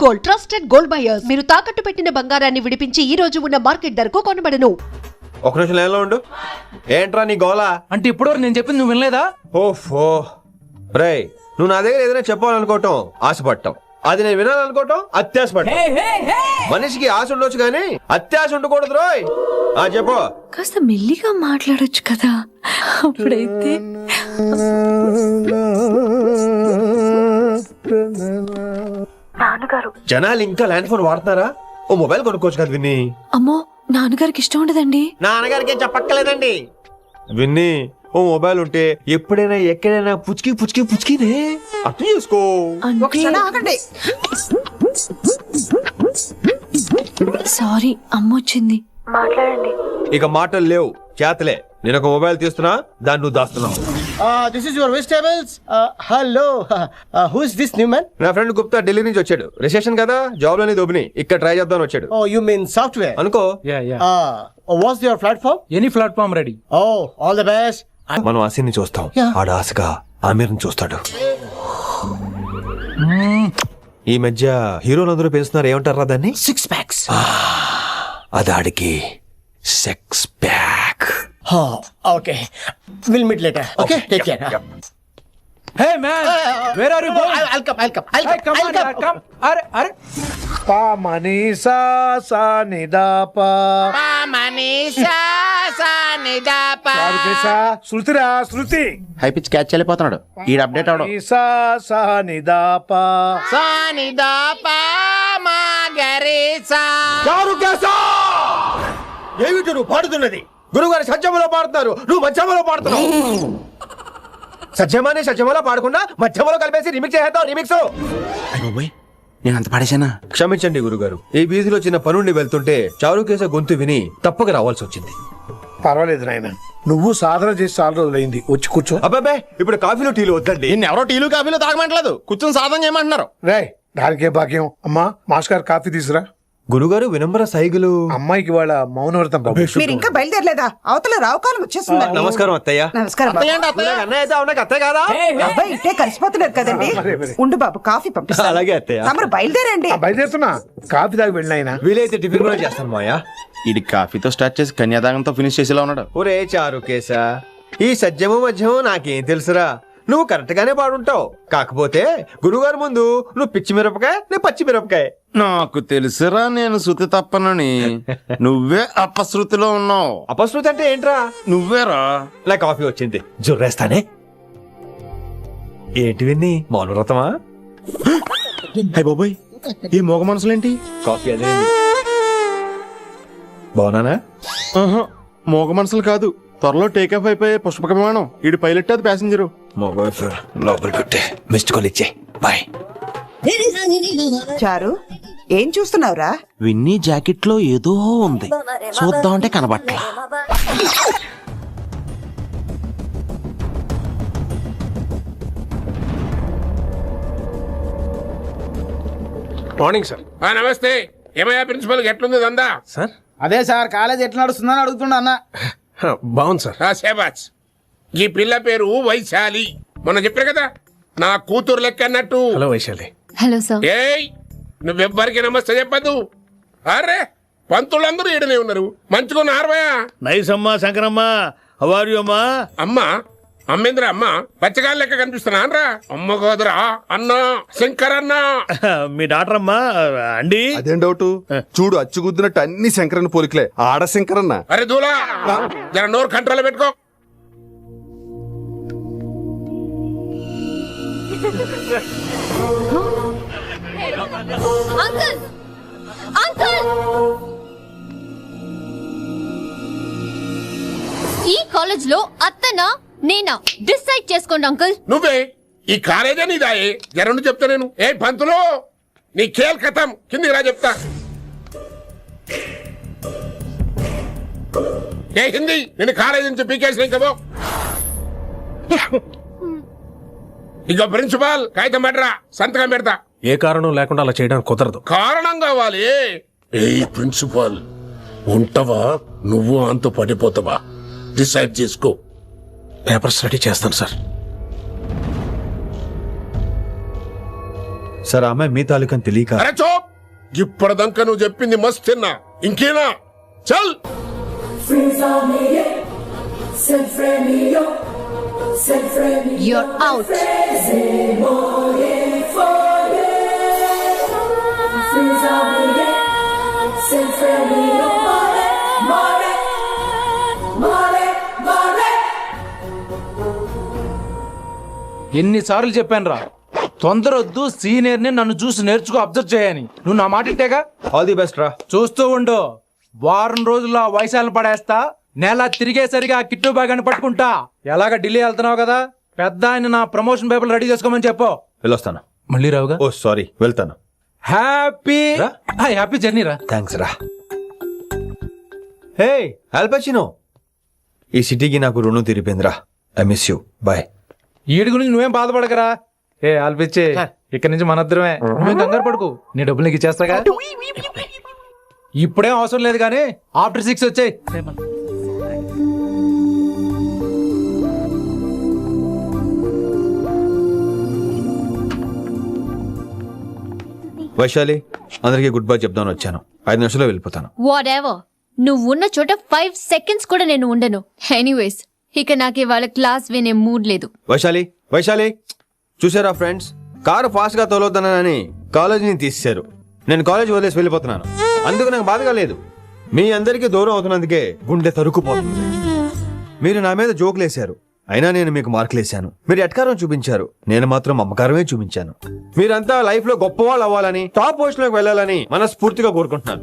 Gold, trusted gold buyers. మీరు తాకట్టు పెట్టిన బంగారాన్ని విడిపించి ఈ రోజు ఉన్న మార్కెట్ ధరకు కొనబడను. ఒక నిమిషం లైన్లో ఉండు. ఏంట్రా నీ గోలా? అంటే ఇప్పటివరకు నేను చెప్పింది నువ్వు వినలేదా? ఓఫో రేయ్, నువ్వు నా దగ్గర ఏదైనా చెప్పాలనుకోవటం ఆశపడటం, అది నేను వినాలనుకోవటం అత్యాశపడటం. మనిషికి ఆశ ఉండొచ్చు కానీ అత్యాశ ఉండకూడదు రోయ్. చెప్పు. కాస్త మెల్లిగా మాట్లాడొచ్చు కదా, అప్పుడైతే నాన్నగారు. జనాలు ఇంకా ల్యాండ్ ఫోన్ వాడుతున్నారా? ఓ మొబైల్ కొనుక్కోవచ్చు కదా విన్ని. అమ్మో, నాన్నగారికి ఇష్టం ఉండదండి. నాన్నగారికి ఏం చెప్పక్కర్లేదండి. విన్ని, ఓ మొబైల్ ఉంటే ఎప్పుడైనా ఎక్కడైనా పుచ్చుకి పుచ్చుకి పుచ్చుకినే అర్థం చేసుకో. సారీ, అమ్మ వచ్చింది. మాట్లాడండి. ఇక మాటలు లేవు, చేతలే. నేను ఒక మొబైల్ తీస్తున్నా, దాన్ని నువ్వు దాస్తున్నావు. This is your vegetables. Hello. Who is this new man? నా ఫ్రెండ్ గుప్తా ఢిల్లీ నుంచి వచ్చాడు. రిసెప్షన్ కదా, జాబ్ లోని దొబ్బిని ఇక్కడ ట్రై చేద్దాం వచ్చాడు. Oh, you mean software? అనుకో. What's your platform? Any platform ready. Oh, all the best. మనం ఆశని చూస్తాం, ఆడ ఆశగా ఆమీర్ని చూస్తాడు. ఈ మధ్య హీరోలందరూ పెంచుతున్నారు, ఏమంటారా దాన్ని? 6 packs. అదాడికి six pack. Oh, okay. We'll meet later. Okay, take care. Hey man, where are you going? I'll come. Come on యార్, కమ్. అరే పా మనీసా సా నిదా పా మనీషా సానిదాపా. శృతిరా శృతి. హై పిచ్ క్యాచ్ వెళ్ళిపోతున్నాడు. ఈడ అప్డేట్ అవడం. మనీసా సా నిదా పా సానిదాపా మాగరీసా. ఏమిటి నువ్వు పాడుతున్నది? గురుగారు సత్యములో పాడుతున్నారు, నువ్వు మధ్యమలో పాడుతున్నావు. సత్యమాని సత్యమలో పాడకుండా మధ్యమలో కలిపేసి రిమిక్స్ చేద్దాం. రిమిక్స్ నేను అంత పాడేశానా? క్షమించండి గురుగారు, ఈ వీధిలో చిన్న పనుండి వెళ్తుంటే చారుకేశ గొంతు విని తప్పక రావాల్సి వచ్చింది. పర్వాలేదు నాయన, నువ్వు సాధన చేసి చాలా రోజులైంది, వచ్చి కూర్చో. అబ్బాబే, ఇప్పుడు కాఫీలు టీలు వద్దండి. నిన్న ఎవరో టీలు కాఫీలు తాగమంటలేదు, కూర్చొని సాధన చేయమంటున్నారు. రే, దానికే భాగ్యం. అమ్మా, మాస్టర్ కాఫీ తీసురా. గురుగారు వినమ్ర సైగులు. అమ్మాయికి వాళ్ళ మౌనవ్రతం. మీరు ఇంకా బయలుదేరలేదా? అవతల రావుకాలం వచ్చేస్తుంది. నమస్కారం అత్తయ్య. నమస్కారం. అత్తయ్య కాదా? అబ్బాయి ఇట్టే కలిసిపోతున్నారు కదండి. ఉండు బాబు, కాఫీ పంపిస్తా. అలాగే అత్తయ్య. తమరు బయలుదేరండి. బయలుదేరుతున్నా, కాఫీ తాగి వెళ్ళినాయన. వీలైతే టిఫిన్ కూడా చేస్తాను మాయా. ఇది కాఫీతో స్టార్ట్ చేసి కన్యాదానంతో ఫినిష్ చేసేలా ఉన్నాడు. ఒరే చారుకేశ, ఈ సత్యము మధ్యము నాకేం తెలుసురా? నువ్వు కరెక్ట్ గానే పాడుంటావు, కాకపోతే గురుగారు ముందు నువ్వు పిచ్చి మిరపకాయ, నేను పచ్చి మిరపకాయ. నాకు తెలుసురా నేను శృతి తప్పనని. నువ్వే అపశృతిలో ఉన్నావు. అపశృతి అంటే ఏంట్రా? నువ్వేరా. నా కాఫీ వచ్చింది, జుర్రేస్తానే. ఏంటి విన్ని, మౌనవ్రతమా? హై బాబోయ్, ఈ మోగ మనసులేంటి? కాఫీ అదే బాగున్నానా? మోగ మనసులు కాదు, త్వరలో టేకాఫ్ అయిపోయే పుష్పక విమానం. ఈడు పైలట్, అది ప్యాసింజరు. లోపల పెట్టే మిస్డ్ కాల్ ఇచ్చే. బాయ్. చారు, ఏం చూస్తున్నావురా? విన్నీ జాకెట్ లో ఏదో ఉంది, చూద్దామంటే కనబట్ల. Morning sir. నమస్తే. ఏమయ్యా ప్రిన్సిపల్, ఎట్లుంది దందా? సార్, అదే సార్, కాలేజ్ ఎట్లా నడుస్తుందని అడుగుతున్నా అన్న. బాగుంది సార్. శేబాజ్. ఈ పిల్ల పేరు వైశాలి. మొన్న చెప్పారు కదా, నా కూతురు లెక్క అన్నట్టు. హలో వైశాలి. Hello sir. ఏయ్, నువ్వెవ్వరికి నమస్తే చెప్పదు. అరే, పంతులందరూ ఈడనే ఉన్నారు, మంచుకున్న ఆర్వయా. నైస్ అమ్మా. శంకరమ్మ, హౌ ఆర్ యు అమ్మా? అమ్మా, అమ్మేంద్ర అమ్మ పచ్చగాళ్ళ లెక్క కనిపిస్తున్నా అనరా? అమ్మ కాదురా, అన్నా, శంకర్ అన్నా. మీ డాక్టర్ అమ్మా అండి. అదేం డౌట్? చూడు, అచ్చుగుద్దినట్టు అన్ని శంకరన్న పోలికలే. ఆడ శంకరన్న. అరే దూలా, జర నోరు కంట్రోల్ పెట్టుకో. అంకుల్, అంకుల్, ఈ కాలేజ్ లో అత్తనా నేనా డిసైడ్ చేసుకోండి అంకుల్. నువ్వే ఈ కాలేజా నీదాయే? జరండు చెప్తా నేను. ఏ పంతులు, నీ ఖేల్ ఖతం, కిందికి రా చెప్తా. ఏ హిందీ, నేను కాలేజీ నుంచి పీకేసిన ఇంకబో. ఇక ప్రిన్సిపాల్ కాగితం పెట్టరా, సంతకం పెడతా. ఏ కారణం లేకుండా అలా చేయడానికి కుదరదు. కారణం కావాలి. ఏ ప్రిన్సిపాల్, ఉంటావా నువ్వు అంత పడిపోతావా? డిసైడ్ చేసుకో. పేపర్ స్టడీ చేస్తాను సార్. సార్, ఆమె మీ తాలూకని తెలియక. అరే చూప్, ఇప్పటిదాకా నువ్వు చెప్పింది మస్తున్నా ఇంకేనా చల్ యూర్ అవుట్. ఎన్నిసార్లు చెప్పాను రా, తొందరొద్దు, సీనియర్ ని నన్ను చూసి నేర్చుకో, అబ్జర్వ్ చేయని. నువ్వు నా మాట ఇంటేగా. ఆల్ ది బెస్ట్ రా. చూస్తూ ఉండు, వారం రోజుల్లో వయసాలను పడేస్తా, నెల తిరిగేసరిగా కిట్టు బ్యాగ్ పట్టుకుంటా. ఎలాగ ఢిల్లీ వెళ్తున్నావు కదా, పెద్ద ఆయన నా ప్రమోషన్ పేపర్ రెడీ చేసుకోమని చెప్పు. వెళ్ళొస్తాను. మళ్ళీ రావుగా. ఓ సారీ, వెళ్తాను. హ్యాపీ జర్నీ రా. థ్యాంక్స్ రా. హే ఆల్పచినో, ఈ సిటీకి నాకు రుణం తీరిపోయిందిరా. I miss you. బాయ్. ఈడి గురించి నువ్వేం బాధపడకరా. ఏ ఆల్పిచ్చే, ఇక్కడి నుంచి మనద్దరమే, నువ్వేం కంగారు పడుకు, నీ డబ్బులు నీకు ఇచ్చేస్తాగా. ఇప్పుడేం అవసరం లేదు కానీ ఆఫ్టర్ 6 వచ్చాయి. వైశాలి, అందరికీ గుడ్ బై చెప్దామని వచ్చాను. 5 నిమిషాల్లో వెళ్ళిపోతాను. వాట్ ఎవర్, నువ్వు ఉన్న చోట 5 seconds కూడా నేను ఉండను. ఎనీవేస్, ఇక నాకు ఇవాళ క్లాస్ వినే మూడ్ లేదు. వైశాలి, వైశాలి, చూసారా ఫ్రెండ్స్, కారు ఫాస్ట్ గా తోలొద్దనని కాలేజీని తీసేశారు. నేను కాలేజ్ వదిలేసి వెళ్ళిపోతున్నాను. అందుకు నాకు బాధగా లేదు. మీ అందరికీ దూరం అవుతున్నందుకే గుండె తరుక్కుపోతుంది. మీరు నా మీద జోకులేశారు, అయినా నేను మీకు మార్కులేశాను. మీరు ఎట్కారం చూపించారు, నేను మాత్రం అమ్మకారమే చూపించాను. మీరంతా లైఫ్ లో గొప్పవాళ్ళు అవ్వాలని, టాప్ పొజిషన్ లోకి వెళ్ళాలని మనస్ఫూర్తిగా కోరుకుంటున్నాను.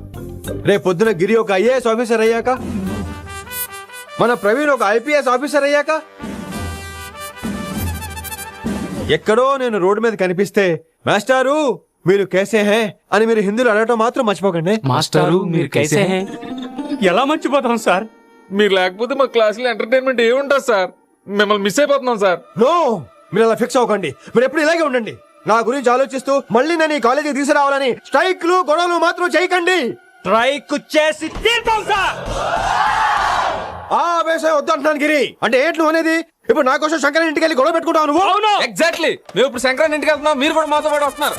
రేపు పొద్దున గిరి ఒక IAS ఆఫీసర్ అయ్యాక, మన ప్రవీణ్ ఒక IPS ఆఫీసర్ అయ్యాక, ఎక్కడో నేను రోడ్డు మీద కనిపిస్తే మాస్టారు మీరు కేసే హే అని మీరు హిందీలో అడగటం మాత్రం మర్చిపోకండి. మాస్టారు మీరు కైసే హే. ఎలా మర్చిపోతాం సార్? మీరు లేకపోతే మా క్లాసులో ఎంటర్టైన్మెంట్ ఏముంటుంది సార్? మిమ్మల్ని మిస్ అయిపోతున్నాం సార్. నో, మీరు అలా ఫిక్స్ అవ్వకండి. మీరు ఎప్పుడు ఇలాగే ఉండండి. నా గురించి ఆలోచిస్తూ మళ్ళీ నేను ఈ కాలేజీకి తీసుకురావాలని స్ట్రైక్లు గొడవలు మాత్రం చేయకండి. స్ట్రైక్ చేసి తీర్థం సార్. ఆ వేసే వద్దంటున్నాను గిరి. అంటే ఏంటి నువ్వు అనేది? ఇప్పుడు నా కోసం శంకర్ ఇంటికి వెళ్ళి గొడవ పెట్టుకుంటావు నువ్వు? ఎగ్జాక్ట్లీ. మేము ఇప్పుడు శంకరన్ ఇంటికి వెళ్తున్నాం, మీరు కూడా మాతో పాటు వస్తున్నారు.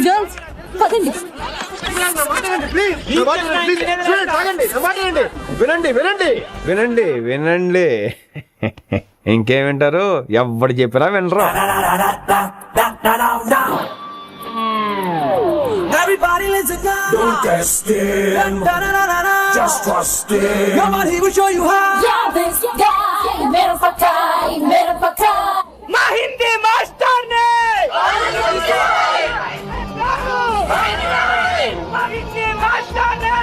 గర్ల్స్ పదండి. వినండి వినండి వినండి వినండి. ఇంకేం వింటారు? ఎవడు చెప్పినా వినరు. Everybody listen now. Don't test it. Just trust it. Come on, he will show you how. Yeah, this guy, mera pakai. Ma Hindi master ne. Ma Hindi master ne.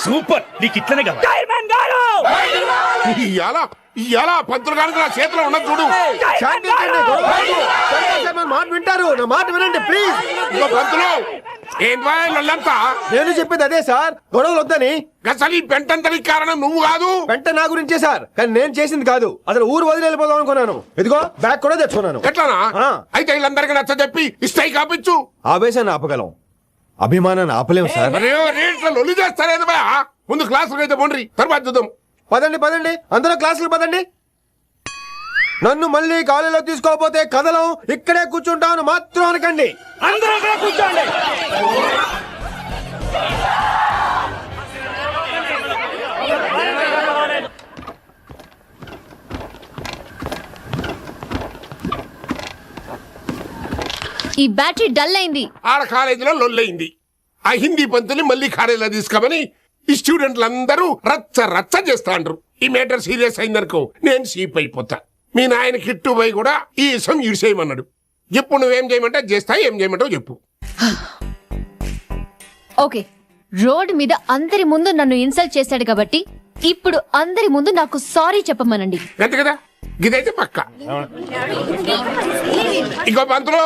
Super, నీకు ఇట్లనే కదా. Diamond garu. ఇయాల పంతులు గారికి నా చేతిలో ఉన్నది చూడు. మాట వింటారు, నా మాట వినండి ప్లీజ్. పంతులు ఏంటంతా? నేను చెప్పేది అదే సార్, గొడవలు వద్దని. అసలు ఈ పెంటంతనికి కారణం నువ్వు కాదు. పెంట నా గురించే సార్, కానీ నేను చేసింది కాదు. అసలు ఊరు వదిలి వెళ్ళిపోదాం అనుకున్నాను. ఇదిగో బ్యాగ్ కూడా తెచ్చుకున్నాను. ఎట్లానా? అయితే వీళ్ళందరికీ నచ్చ చెప్పి ఇస్తాయి కాపించు. ఆవేశాన్ని ఆపగలం, అభిమానాన్ని ఆపలేము సార్. రేట్ల లొల్లి చేస్తారేది బా. ముందు క్లాసులకు అయితే పోండి, తర్వాత చూద్దాం. పదండి పదండి, అందరూ క్లాసులు పదండి. నన్ను మళ్ళీ కాలేజీలో తీసుకోకపోతే కదలం, ఇక్కడే కూర్చుంటాను మాత్రం అనకండి. అందరూ అక్కడ కూర్చోండి. ఈ బ్యాటరీ డల్ అయింది. ఆడ కాలేజీలో లొల్లయింది. ఆ హిందీ పంతుని మళ్ళీ కాలేజీలో తీసుకోమని ఈ స్టూడెంట్లందరూ రచ్చ రచ్చ చేస్తాండ్రు. ఈ మేటర్ సీరియస్ అయిందనుకో నేను సీప్ అయిపోతా. మీ నాయన కిట్టు పోయి కూడా ఈ విషయం ఇడిసేయమన్నాడు. ఇప్పుడు నువ్వేం చేయమంటే చేస్తా, ఏం చేయమంటావు చెప్పు. ఓకే, రోడ్ మీద అందరి ముందు నన్ను ఇన్సల్ట్ చేశాడు కాబట్టి ఇప్పుడు అందరి ముందు నాకు సారీ చెప్పమనండి. అంతే కదా, ఇదైతే పక్క. ఇంకో పంతులు,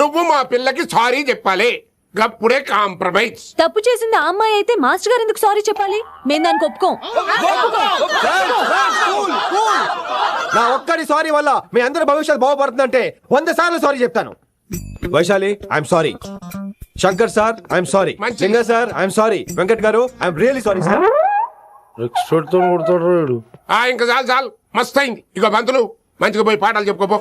నువ్వు మా పిల్లకి సారీ చెప్పాలి. గప్పుడే కాంప్రమైజ్. తప్పు చేసింది ఆ అమ్మాయి అయితే మాస్టర్ గారు ఎందుకు సారీ చెప్పాలి? మేము దానికి ఒప్పుకోం. నా ఒక్కడి సారీ వల్ల మీ అందరి భవిష్యత్తు బాగుపడుతుందంటే 100 సార్లు సారీ చెప్తాను. Vaishali, I'm sorry. Shankar sir, I'm sorry. Singer sir, I'm sorry. Venkat గారు, ఐఎమ్ రియల్లీ సారీ సార్. ఇంకా చాలు చాలు, మస్త్ అయింది. ఇక పంతులు మంచిగా పోయి పాఠాలు చెప్పుకోపో.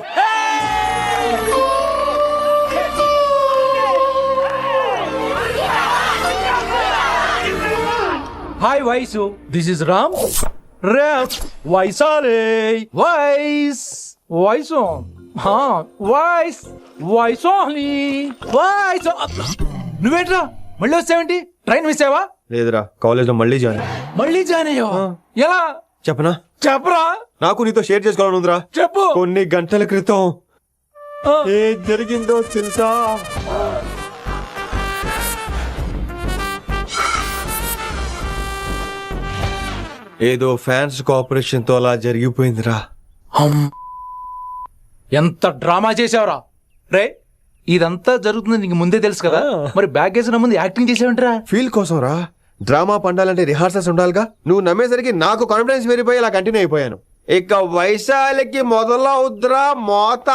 Hi Vaisu, this is Ram. వైసాలే వైస్ వైసు వాయిస్ వైసోలీ వాయిస్. నువ్వేంట్రా మళ్ళీ వచ్చావేంటి? ట్రైన్ మిస్ అయ్యావా? లేదురా, కాలేజ్ లో మళ్ళీ జాయిన్. మళ్ళీ జాయిన్ అయ్యావా? ఎలా చెప్పనా? చెప్పరా. నాకు నీతో షేర్ చేసుకోవాలని ఉందిరా. చెప్పు. కొన్ని గంటల క్రితం ఏం జరిగిందో తెలుసా? ఏదో ఫ్యాన్స్ కోఆపరేషన్ తో అలా జరిగిపోయిందిరా. ఎంత డ్రామా చేసావురా రే. ఇదంతా జరుగుతుంది నీకు ముందే తెలుసు కదా, మరి బ్యాగ్ వేసిన ముందు యాక్టింగ్ చేసావంటరా? ఫీల్ కోసం రా. డ్రామా పండాలంటే రిహార్సల్స్ ఉండాలిగా. నువ్వు నమ్మేసరికి నాకు కాన్ఫిడెన్స్ పెరిగిపోయి ఇలా కంటిన్యూ అయిపోయాను. ఇక వైశాలికి మొదలవుద్రా మోత.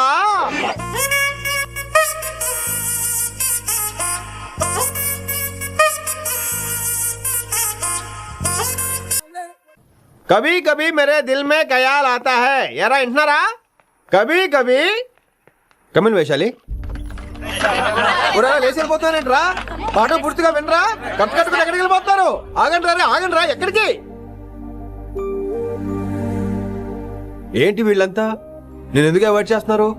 కభీ కభీ మేరే దిల్ మే ఖయాల్ ఆతా హై. ఎరా ఇంటున్నారా? కభీ కభీ. కమిన్ వైశాలి. లేచి వెళ్ళిపోతానేంట్రా? పాట పూర్తిగా వినరా? కట్టుకుని ఎక్కడికి వెళ్ళిపోతారు? ఆగండి రా. ఎక్కడికి? ఏంటి వీళ్ళంతా నేను ఎందుకు అవాయిడ్ చేస్తున్నారు?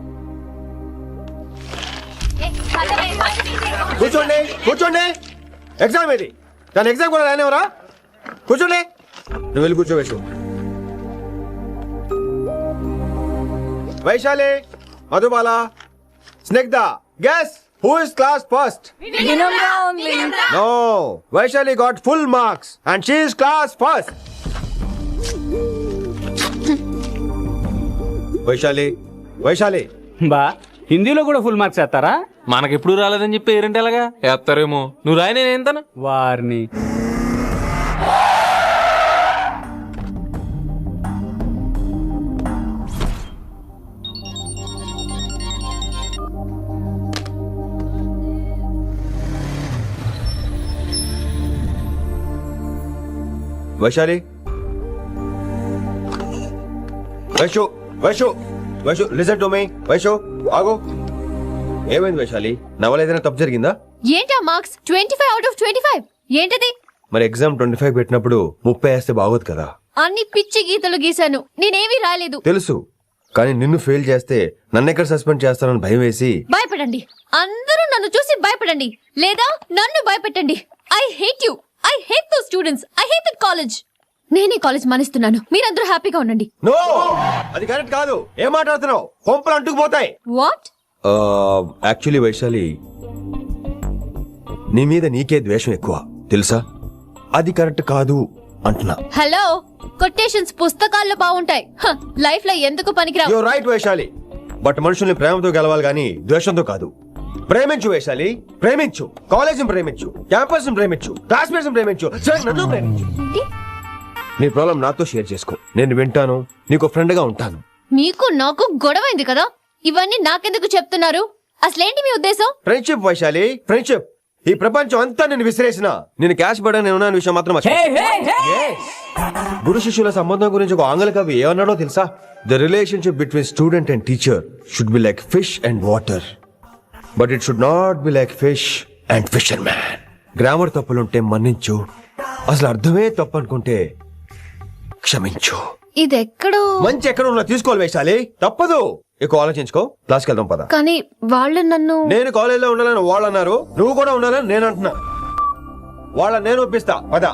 కూర్చోండి. ఎగ్జామ్ ఏది? దాని ఎగ్జామ్ కూడా రానివరా? కూర్చోండి. నువ్వు వెళ్ళి కూర్చోవేసు. Vaishali, Madhubala, Snigdha, guess who is class first? No, Vaishali got full marks and she is class first. Vaishali బా, హిందీలో కూడా ఫుల్ మార్క్స్ వేస్తారా? మనకెప్పుడు రాలేదని చెప్పి పేరెంట్ ఎలాగా వేస్తారేమో. నువ్వు రాయి, నేను ఏంతను వారిని. Vaishali, Vaishu listen to me. Vaishu ఆగు. ఏమైంది వైశాలి? నా వల్ల ఏదైనా తప్పు జరిగిందా? ఏంటా మార్క్స్? 25 out of 25 ఏంటది? మరి ఎగ్జామ్ 25 పెట్టినప్పుడు 30 వేస్తే బాగోదు కదా. అన్ని పిచ్చి గీతలు గీశాను, నేనేమీ రాలేదు. తెలుసు, కానీ నిన్ను ఫెయిల్ చేస్తే నన్ను ఎక్కడ సస్పెండ్ చేస్తానని భయం వేసి. భయపడండి, అందరూ నన్ను చూసి భయపడండి, లేదా నన్ను భయపెట్టండి. I hate you. I hate those students. I hate that college. నేనే కాలేజ్ మానేస్తున్నాను. మీరందరూ హ్యాపీగా ఉండండి. నో, అది కరెక్ట్ కాదు. ఏం మాట్లాడుతున్నావు? కొంపలు అంటుకుపోతాయి. వాట్? యాక్చువల్లీ వైశాలి, నీ మీద నీకే ద్వేషం ఎక్కువ తెలుసా? అది కరెక్ట్ కాదు అంటున్నా. హలో, కొటేషన్స్ పుస్తకాల్లో బాగుంటాయి, లైఫ్ లో ఎందుకు పనికిరావు. యు రైట్ వైశాలి, బట్ మనుషుల్ని ప్రేమతో గెలవాలి గాని ద్వేషంతో కాదు. ప్రేమించు వైశాలి, ప్రేమించు. కాలేజీని ప్రేమించు, క్యాంపస్ ప్రేమించు, క్లాస్మేట్స్ ప్రేమించు, నన్ను ప్రేమించు. నీ ప్రాబ్లం నాతో షేర్ చేసుకో. నేను వింటాను, నీకు ఫ్రెండ్ గా ఉంటాను. మీకు నాకు గొడవైంది కదా, ఇవన్నీ నాకెందుకు చెప్తున్నారు? అసలేంటి మీ ఉద్దేశం? Friendship Vaishali, friendship. ఈ ప్రపంచం అంతా నేను విసిరేసిన నేను క్యాష్ పడా నేను ఉన్న విషయం మాత్రం గురు శిష్యుల సంబంధం గురించి ఒక ఆంగ్ల కవి ఏమన్నాడో తెలుసా? The relationship between student and teacher should be like fish and water, but it should not be like fish and fisherman. Grammar తప్పులుంటే మన్నించు, అసలు అర్థమే తప్పు అనుకుంటే క్షమించు. ఇది ఎక్కడో మంచి ఎక్కడ ఉన్నా తీసుకోవాలి వైశాలి, తప్పదు. ఎక్కువ ఆలోచించుకో, క్లాస్కి వెళ్దాం పద. కానీ వాళ్ళు నన్ను. నేను కాలేజీలో ఉండాలని వాళ్ళు అన్నారు, నువ్వు కూడా ఉండాలని నేను అంటున్నా. వాళ్ళని నేను ఒప్పిస్తా, పద.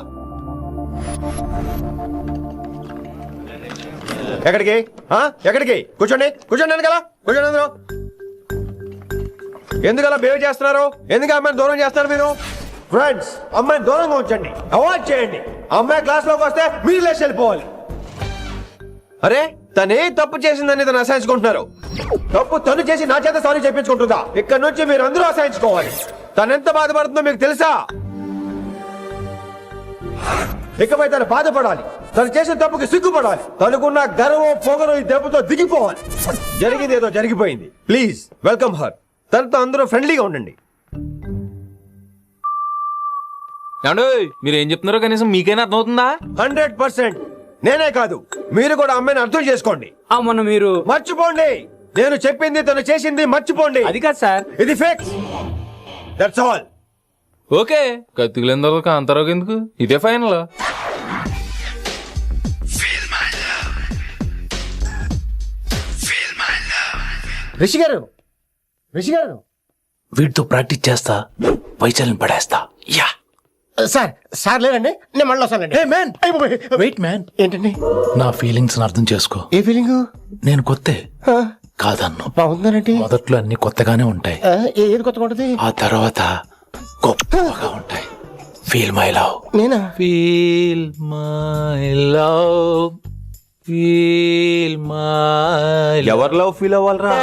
ఎక్కడికి? ఎక్కడికి? కూర్చోండి కదా, కూర్చోండి అందరూ. ఎందుకలా బిహేవ్ చేస్తున్నారు? ఎందుకు అమ్మాయిని దూరం చేస్తారు మీరు? ఫ్రెండ్స్, అమ్మాయిని దూరంగా ఉంచండి, అవాయిడ్ చేయండి. అమ్మాయి క్లాస్ లోకి వస్తే మీరు లేచి వెళ్ళిపోవాలి. అరే, తనే తప్పు చేసిందని తను అసహించుకుంటున్నారు. తప్పు తను చేసి నా చేత సారీ చెప్పించుకుంటుందా? ఇక్కడ నుంచి మీరు అందరూ అసహించుకోవాలి. తనెంత బాధపడుతుందో మీకు తెలుసా? ఇకపై తను బాధపడాలి, తను చేసిన తప్పుకి సిగ్గుపడాలి. తనకున్న గర్వం పొగరు ఈ దెబ్బతో దిగిపోవాలి. జరిగింది ఏదో జరిగిపోయింది. Please welcome her. తనతో అందరూ ఫ్రెండ్లీగా ఉండండి. మీరేం చెప్తున్నారో కనీసం మీకైనా అర్థమవుతుందా? 100%. నేనే కాదు మీరు కూడా అమ్మాయిని అర్థం చేసుకోండి. మొన్న మీరు మర్చిపోండి, నేను చెప్పింది తను చేసింది మర్చిపోండి. అది కాదు సార్, ఇది ఫిక్స్. That's all. ఓకే, కత్తిలేని తర్వాత కాంతారావు ఎందుకు, ఇదే ఫైనల్. రిషి గారు, రిషి గారు, వీటితో ప్రాక్టీస్ చేస్తా, వైశాల్ని పడేస్తా. యా సార్, సార్ లేరండి, నేను మళ్ళీ వస్తానండి. వెయిట్ మ్యాన్, ఏంటండి? నా ఫీలింగ్స్ అర్థం చేసుకో. ఏ ఫీలింగ్? నేను కొత్తే కాదన్ను. బాగుందనండి. మొదట్లో అన్ని కొత్తగానే ఉంటాయి, ఏది కొత్తగా ఉంటది? ఆ తర్వాత గొప్పగా ఉంటాయి. Feel my love. నేనా? Feel my love, feel my. ఎవరి లవ్ ఫీల్ అవ్వాలరా?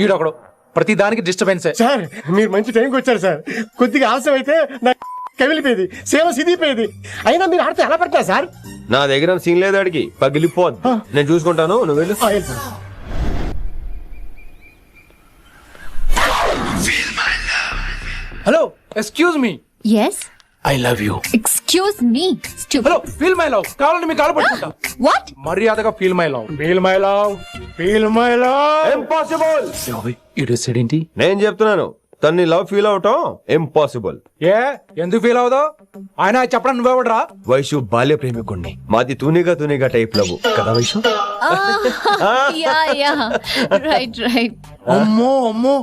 ఈడొకడు ప్రతి దానికి డిస్టర్బెన్స్. సార్ మీరు మంచి టైంకి వచ్చారు సార్. కొద్దిగా ఆలస్యం అయితే నాకు కమిలిపోయేది, సేవ సిదిపోయేది. అయినా మీరు ఆడితే ఎలా పడతారు సార్? నా దగ్గర సీన్ లేదు, అడిగి పగిలిపోద్దు. నేను చూసుకుంటాను, నువ్వు వెళ్ళు. Hello, excuse me. Yes, I love you. Excuse me. Hello, feel my love. కావాలంటే మీ కాలు పట్టుకుంటా. వాట్? మర్యాదగా feel my love, feel my love, feel my love. Impossible. ఏంటి? నేను చెప్తున్నాను, తన్ని లవ్ ఫీల్ అవటం ఇంపాసిబుల్. ఏ ఎందుకు ఫీల్ అవదో? ఆయన చెప్పడం నువ్వెవడరా? వైషు బాల్య ప్రేమికుణ్ణి, మాది తూనిగా టైప్ లవ్ కదా వైషు? Right right. అమ్మో అమ్మో,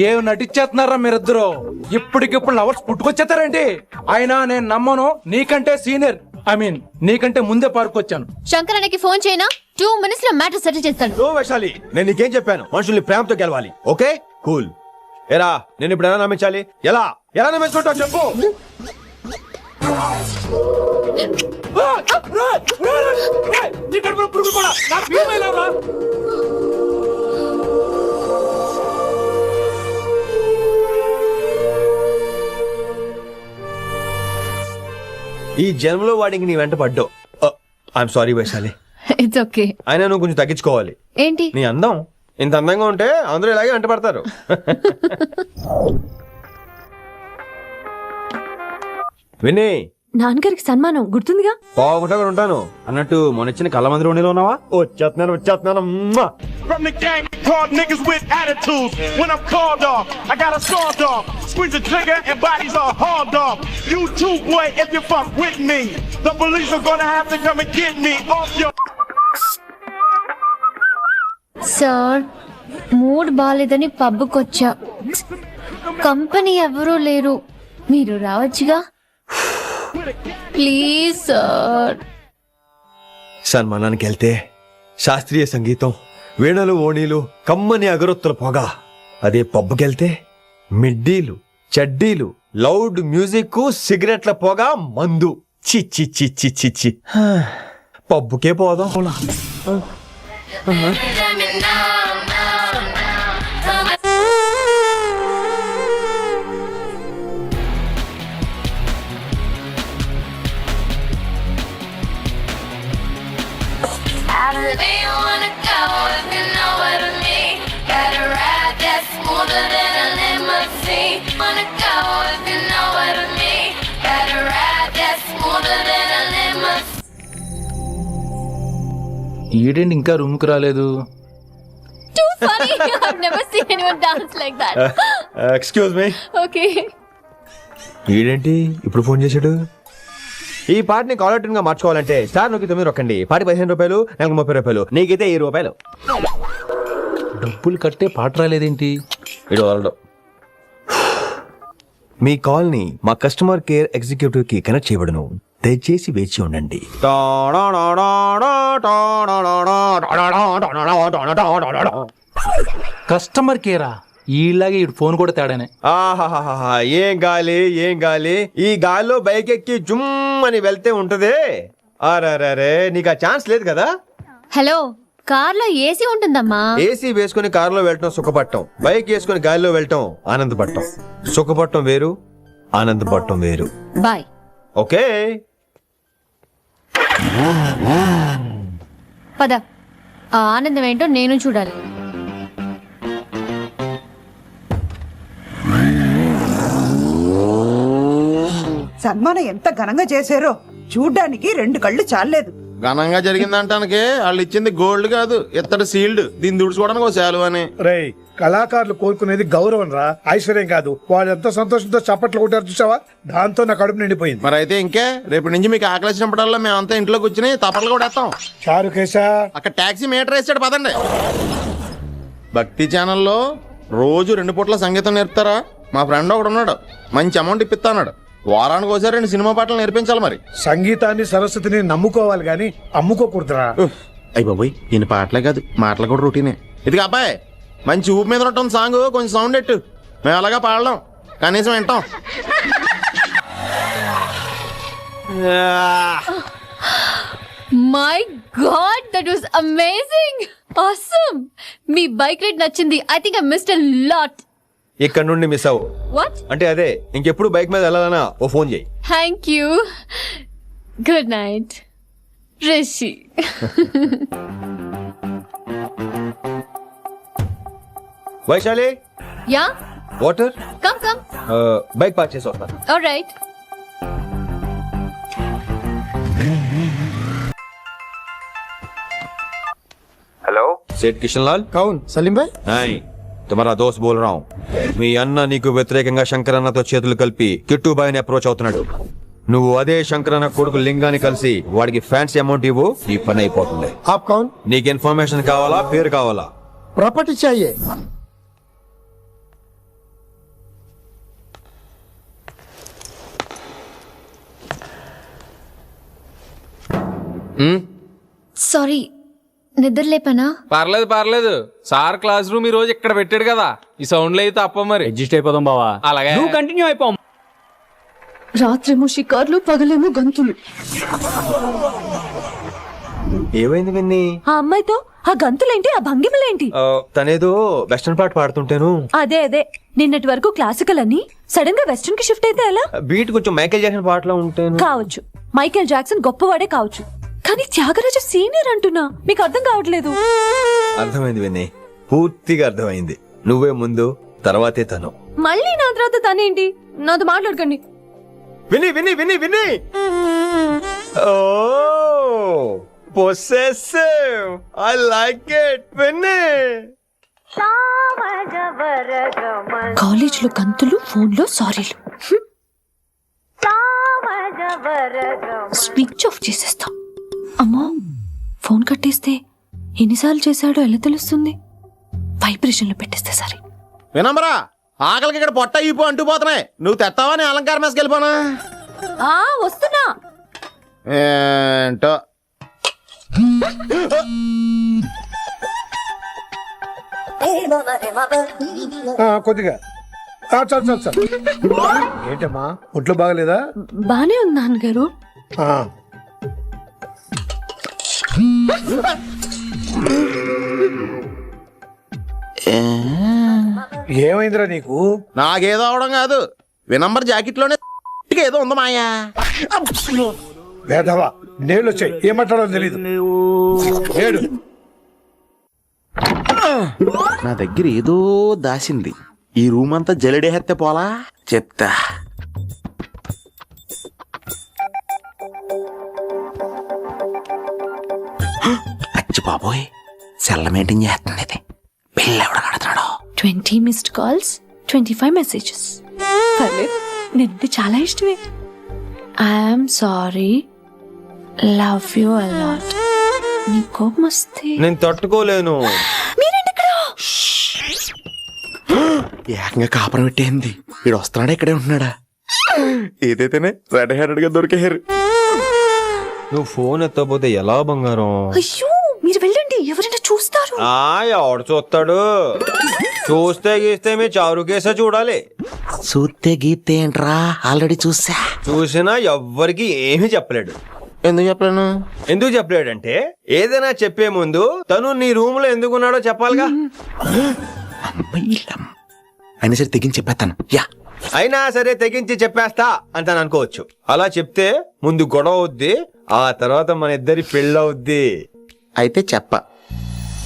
ఏం నటించేస్తున్నారా మీరిద్దరు? ఇప్పటికిప్పుడు లవర్స్ పుట్టుకొచ్చేస్తారేంటి? అయినా నేను నమ్మను, నీకంటే సీనియర్, ఐ మీన్ నీకంటే ముందే పార్కొచ్చాను. శంకరన్నకి ఫోన్ చేయనా? 2 minutes లో మ్యాటర్ సెటిల్ చేస్తాను. నో వైశాలి, నేను నీకేం చెప్పాను? మనుషుల్ని ప్రేమతో గెలవాలి. Okay cool. ఎరా, నేను ఇప్పుడు ఎలా నమ్మించాలి? ఎలా ఎలా నమ్మించుకుంటావు చెప్పు. ఈ జన్మలో వాడికి నీ వెంట పడ్డావు. I'm sorry Vaishali. It's okay. అయినా నువ్వు కొంచెం తగ్గించుకోవాలి. ఏంటి? నీ అందం. ఇంత అందంగా ఉంటే అందరూ ఇలాగే వెంట పడతారు. విని, నాన్నగారికి సన్మానం గుర్తుందిగా? బాగుంటా కూడా ఉంటాను అన్నట్టు మొన్నొచ్చిన కళ్ళమందిరి ఉండిలో ఉన్నావా? వచ్చేస్తున్నాను వచ్చేస్తున్నాను. From the gang called niggas with attitudes. When I'm called off, I got a sawed off. Squeeze the trigger and bodies are hauled off. You too, boy, if you fuck with me. The police are gonna have to come and get me off your. Sir, mood బాలేదని పబ్కొచ్చా. Company ఎవరూ లేరు, మీరు రావచ్చుగా. Please sir. సన్మానానికి వెళ్తే శాస్త్రీయ సంగీతం, వీణలు, ఓణీలు, కమ్మని అగరొత్తుల పొగ. అదే పబ్బుకెళ్తే మిడ్డీలు, చెడ్డీలు, లౌడ్ మ్యూజిక్, సిగరెట్ల పొగ, మందు. చిచ్చి చిచ్చి చిచ్చి. పబ్బుకే పోదాం. ఈడేంటి ఇంకా రూమ్ కు రాలేదు? Too funny. I've never seen anyone dance like that. Excuse me. Okay. ఈడేంటి ఇప్పుడు ఫోన్ చేశాడు? ఈ పాటని కాలర్ ట్యూన్ గా మార్చుకోవాలంటే స్టార్ నొక్కి 9 రొక్కండి. పాటి 15 రూపాయలు, నాకు 30 రూపాయలు, నీకైతే 7 రూపాయలు. డబ్బులు కట్టే పాట రాలేదేంటి? ఇడు వదలడు. మీ కాల్ ని మా కస్టమర్ కేర్ ఎగ్జిక్యూటివ్ కి కనెక్ట్ చేయబడును. దయచేసి వేచి ఉండండి. కస్టమర్ కేరా? ఈలాగే ఇటు ఫోన్ కూడా తేడానే. ఆహాహాహా, ఏం గాలి ఏం గాలి. ఈ గాలిలో బైక్ ఎక్కి జుమ్ అని వెళ్తే ఉంటదే. అరే, నీకు ఆ ఛాన్స్ లేదు కదా. హలో, కార్లో ఏసీ ఉంటుందమ్మా. ఏసీ వేసుకుని కారులో వెళ్ళటం సుఖపట్టం, బైక్ వేసుకుని గాలిలో వెళ్ళటం ఆనందపడటం. సుఖపట్టం వేరు, ఆనందపడటం వేరు. బాయ్. ఓకే పద, ఆ ఆనందం ఏంటో నేను చూడాలి. సన్మానం ఎంత ఘనంగా చేశారో చూడ్డానికి 2 కళ్ళు చాలలేదు. ఘనంగా జరిగిందంటానికి వాళ్ళు ఇచ్చింది గోల్డ్ కాదు ఇత్తడి సీల్డ్. దీన్ని దుడుచుకోవడానికి ఒక శాలువ అని. రేయ్, కళాకారులు కోరుకునేది గౌరవం రా, ఐశ్వర్యం కాదు. వాళ్ళు ఎంతో సంతోషంతో చప్పట్లు కొట్టారు చూసావా, దాంతో నా కడుపు నిండిపోయింది. మరి అయితే ఇంకే రేపటి నుంచి మీకు ఆకలి వచ్చినప్పుడల్లా మేమంతా ఇంట్లో కూర్చుని తప్పట్లు కూడా వేస్తాం. చారుకేశా, అక్కడ టాక్సీ మీటర్ వేసాడు పదండి. భక్తి ఛానల్లో రోజు 2 పూట్ల సంగీతం నేర్పుతారా? మా ఫ్రెండ్ ఒకడు ఉన్నాడు, మంచి అమౌంట్ ఇప్పిస్తా అన్నాడు. వారానికి ఒకసారి 2 సినిమా పాటలు నేర్పించాలి. మరి సంగీతాన్ని సరస్వతిని నమ్ముకోవాలి గాని అమ్ముకోకూడదురా. అయ్యి బాబోయ్, ఈయన పాటలే కాదు మాటలు కూడా రొటీనే. ఇదిగా అబ్బాయి, మంచి ఊపు మీద ఉంటుంది సాంగ్, కొంచెం సౌండ్ ఎట్టు. మేము అలాగా పాడలేం, కనీసం వింటాం. My god, that was amazing, awesome. మీ బైక్ రైడ్ నచ్చింది. I think I missed a lot. ఇక్కడ నుండి మిస్ అవ్వు. వాట్? అంటే అదే, ఇంకెప్పుడు బైక్ మీద వెళ్ళాలన్నా ఓ ఫోన్ చేయి. Thank you. Good night Rishi. Vaishali, yeah, water. Come come. Bike park చేసి వస్తాను. ఆల్రైట్. हेलो, सेठ किशन लाल. कौन? सलीम भाई. नहीं, तुम्हारा दोस्त बोल रहा हूँ. మీ అన్న నీకు వ్యతిరేకంగా శంకరన్నతో చేతులు కలిపి కిట్టుబాయిని అప్రోచ్ అవుతున్నాడు. నువ్వు అదే శంకరన్న కొడుకు లింగాన్ని కలిసి వాడికి ఫ్యాన్సీ అమౌంట్ ఇవ్వు, ఈ పని అయిపోతుంది. आप कौन? నీకు ఇన్ఫర్మేషన్ కావాలా, పేరు కావాలా? प्रॉपर्टी चाहिए. సారీ, నిద్ర లేపనా? పర్లేదు పర్లేదు, సార్ క్లాస్ రూమ్ ఈ రోజు ఇక్కడ పెట్టాడు కదా, ఈ సౌండ్లు అయితే తప్ప మరి అడ్జస్ట్ అయిపోదాం బావా. అలాగే నువ్వు కంటిన్యూ అయిపో. రాత్రేమో షికార్లు, పగలేమో గంతులు. ఏమైంది విన్ని? ఆ అమ్మాయితో ఆ గంతులేంటి, ఆ భంగిమలేంటి? తనేదో వెస్టర్న్ పాట పాడుతుంటేను. అదే అదే, నిన్నటి వరకు క్లాసికల్ అని సడన్ గా వెస్టర్న్ కి షిఫ్ట్ అయితే ఎలా? బీట్ కొంచెం మైకేల్ జాక్సన్ పాటలో ఉంటేను. కావచ్చు, మైకేల్ జాక్సన్ గొప్పవాడే కావచ్చు, కానీ త్యాగరాజ సీనియర్ అంటున్నా. మీకు అర్థం కావట్లేదు. అర్థమైంది విన్ని, పూర్తిగా అర్థమైంది. నువ్వే ముందు, తర్వాతే తను. మళ్ళీ నా తర్వాత తనేంటి? నాతో మాట్లాడకండి. విని విని విని విని ఓ పొసెసివ్, ఐ లైక్ ఇట్. విని కాలేజ్ లో గంతులు, ఫోన్ లో సారీలు. స్విచ్ ఆఫ్ చేసేస్తాం. అమ్మో, ఫోన్ కట్టేస్తే ఎన్నిసార్లు చేశాడో ఎలా తెలుస్తుంది? వైబ్రేషన్ లో పెట్టేస్తే సరే. వినమ్రా, ఆకలికి ఇక్కడ పొట్ట ఇప్పు అంటుపోతున్నాయి. నువ్వు తెస్తావా, నేను అలంకారం వేసుకెళ్ళిపోనా? వస్తున్నా. ఏంటో కొద్దిగా చాలు చాలు చాలు. ఏంటమ్మా, ఒంట్లో బాగలేదా? బానే ఉంది నాన్నగారు. ఏమైందిరా నీకు? నాకేదో అవడం కాదు, వినంబర్ జాకెట్ లోనే ఏదో ఉందా మాయా. వేధవా, నేళ్ళు వచ్చాయి, ఏమంటాడో తెలీదు. ఏడు, నా దగ్గర ఏదో దాసింది. ఈ రూమ్ అంతా జలడేహెత్తే పోలా చెప్తా. అచ్చి బాబోయ్, సెల్ల మెయింటైన్ చేస్తుంది ఇది. బిల్ ఎవడ కడతాడో? 20 మిస్డ్ కాల్స్, 25 మెసేజెస్. పర్లేదు, నిన్నంటే చాలా ఇష్టమే. I'm sorry, love you a lot. నీ కోపం వస్తే నేను తట్టుకోలేను. ఏకంగా కాపురం పెట్టేంది. వీడు వస్తున్నాడా, ఇక్కడే ఉంటున్నాడా? ఏదైతేనే రెడ్ హ్యాండెడ్ గా దొరికే హెయిర్. నువ్వు ఫోన్ ఎత్తపోతే ఎలా బంగారం? అయ్యో, మీరు వెళ్ళండి, ఎవరైనా చూస్తారు. ఎవడు చూస్తాడు? చూస్తే గీస్తే మీ చారు కేసా చూడాలి. చూస్తే గీతే ఏంట్రా, ఆల్రెడీ చూసినా ఎవ్వరికి ఏమీ చెప్పలేడు. ఎందుకు చెప్పలేను? ఎందుకు చెప్పలేడంటే, ఏదైనా చెప్పే ముందు తను నీ రూమ్ లో ఎందుకున్నాడో చెప్పాలిగా. అయినా సరే తెగించి చెప్పేస్తాను. అయినా సరే తెగించి చెప్పేస్తా అంటాను అనుకోవచ్చు. అలా చెప్తే ముందు గొడవ అవుద్ది, ఆ తర్వాత మన ఇద్దరి పెళ్ళవుద్ది. అయితే చెప్ప.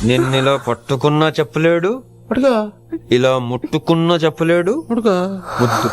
నిన్నిలా పట్టుకున్నా చెప్పలేడు, ఇలా ముట్టుకున్నా చెప్పలేడు, ముద్దు